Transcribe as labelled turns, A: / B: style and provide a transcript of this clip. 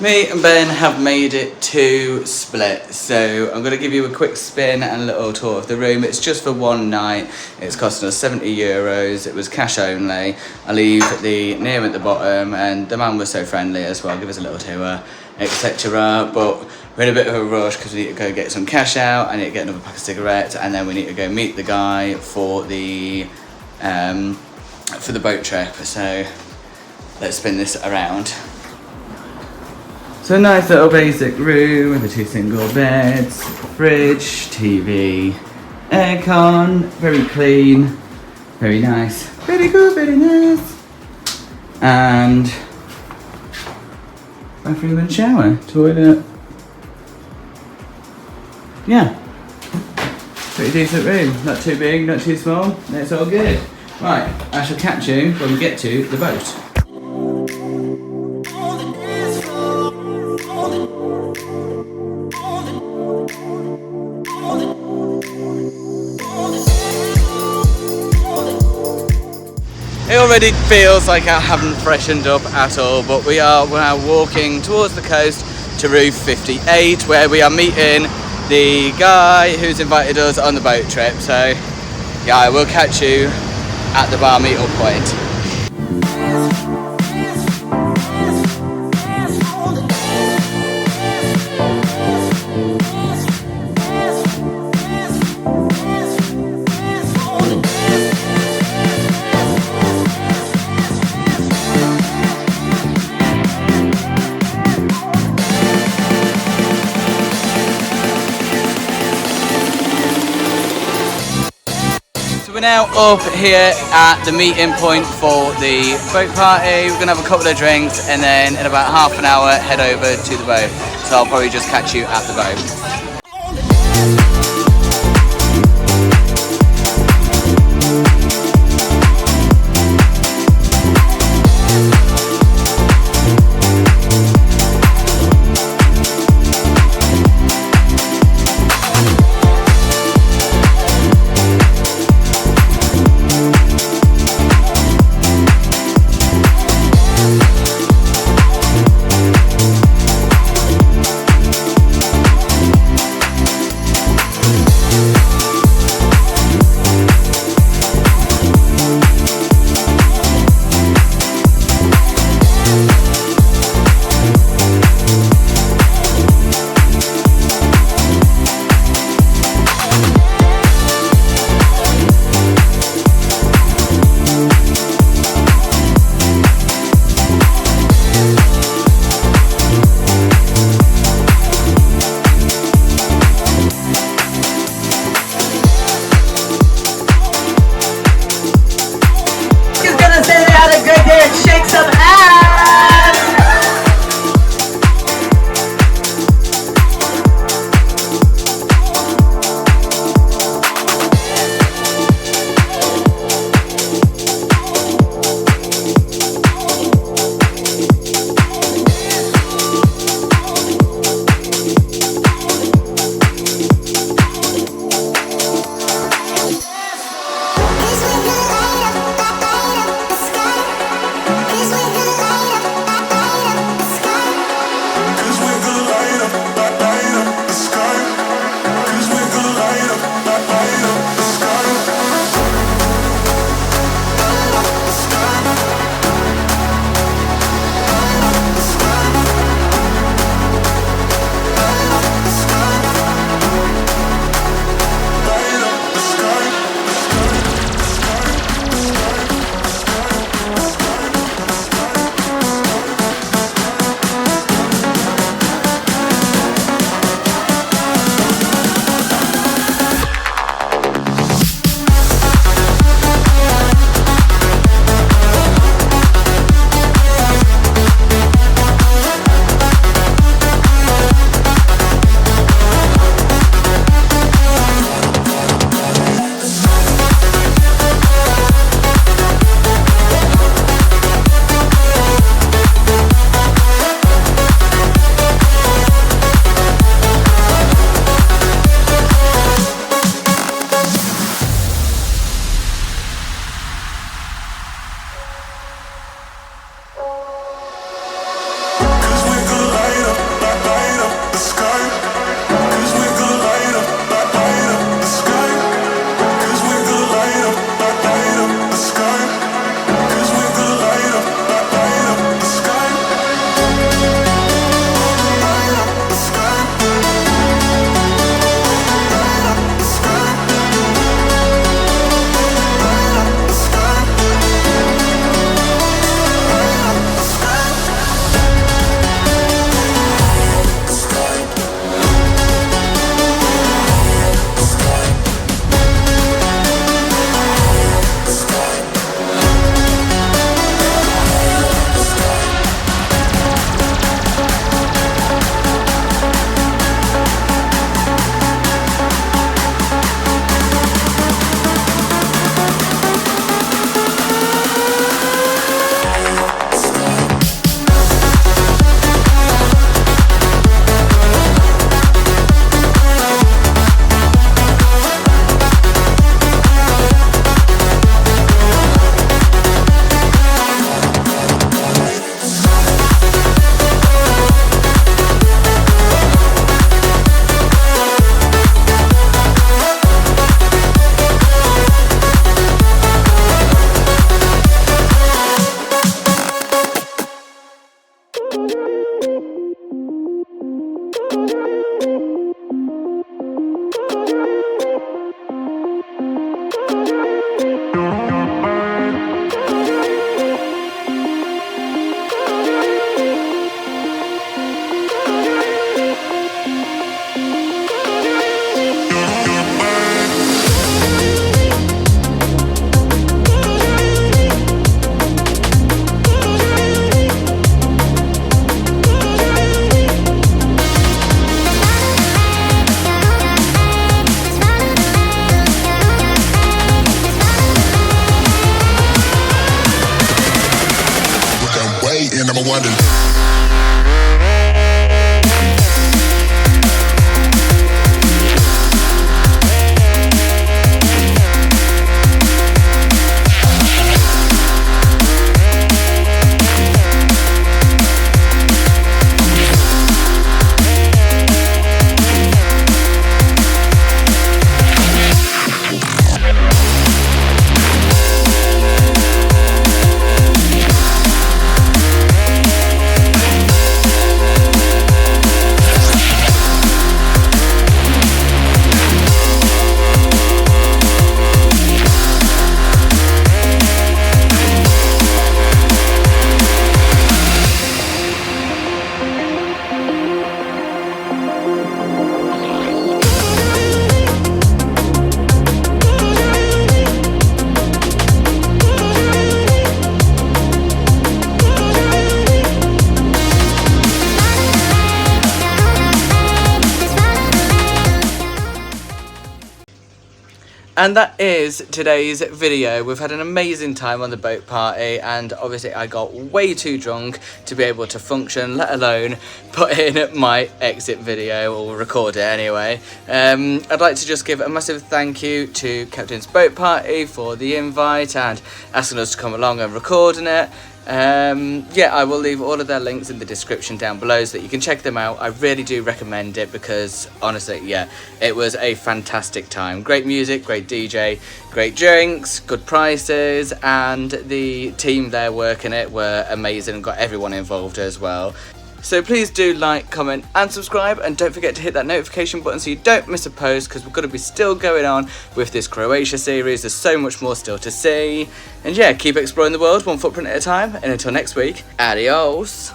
A: Me and Ben have made it to Split, so I'm going to give you a quick spin and a little tour of the room. It's just for one night. It's costing us €70. It was cash only. I leave the name at the bottom, and the man was so friendly as well. Give us a little tour, etc. But we're in a bit of a rush because we need to go get some cash out. I need to get another pack of cigarettes, and then we need to go meet the guy for the boat trip. So let's spin this around. So a nice little basic room with the 2 single beds, fridge, TV, aircon, very clean, very nice, very good, very nice. And bathroom and shower, toilet. Yeah, pretty decent room, not too big, not too small, it's all good. Right, I shall catch you when we get to the boat. It already feels like I haven't freshened up at all, but we are now walking towards the coast to Roof 58, where we are meeting the guy who's invited us on the boat trip. So yeah, I will catch you at the bar meet-up point. We're now up here at the meeting point for the boat party. We're going to have a couple of drinks and then in about half an hour head over to the boat. So I'll probably just catch you at the boat.
B: winding.
A: And that is today's video. We've had an amazing time on the boat party, and obviously I got way too drunk to be able to function, let alone put in my exit video or record it anyway. I'd like to just give a massive thank you to Captain's Boat Party for the invite and asking us to come along and recording it. Yeah, I will leave all of their links in the description down below so that you can check them out. I really do recommend it because honestly, yeah, it was a fantastic time. Great music, great DJ, great drinks, good prices, and the team there working it were amazing and got everyone involved as well. So please do like, comment and subscribe, and don't forget to hit that notification button so you don't miss a post, because we're going to be still going on with this Croatia series. There's so much more still to see. And yeah, keep exploring the world one footprint at a time, and until next week, adios.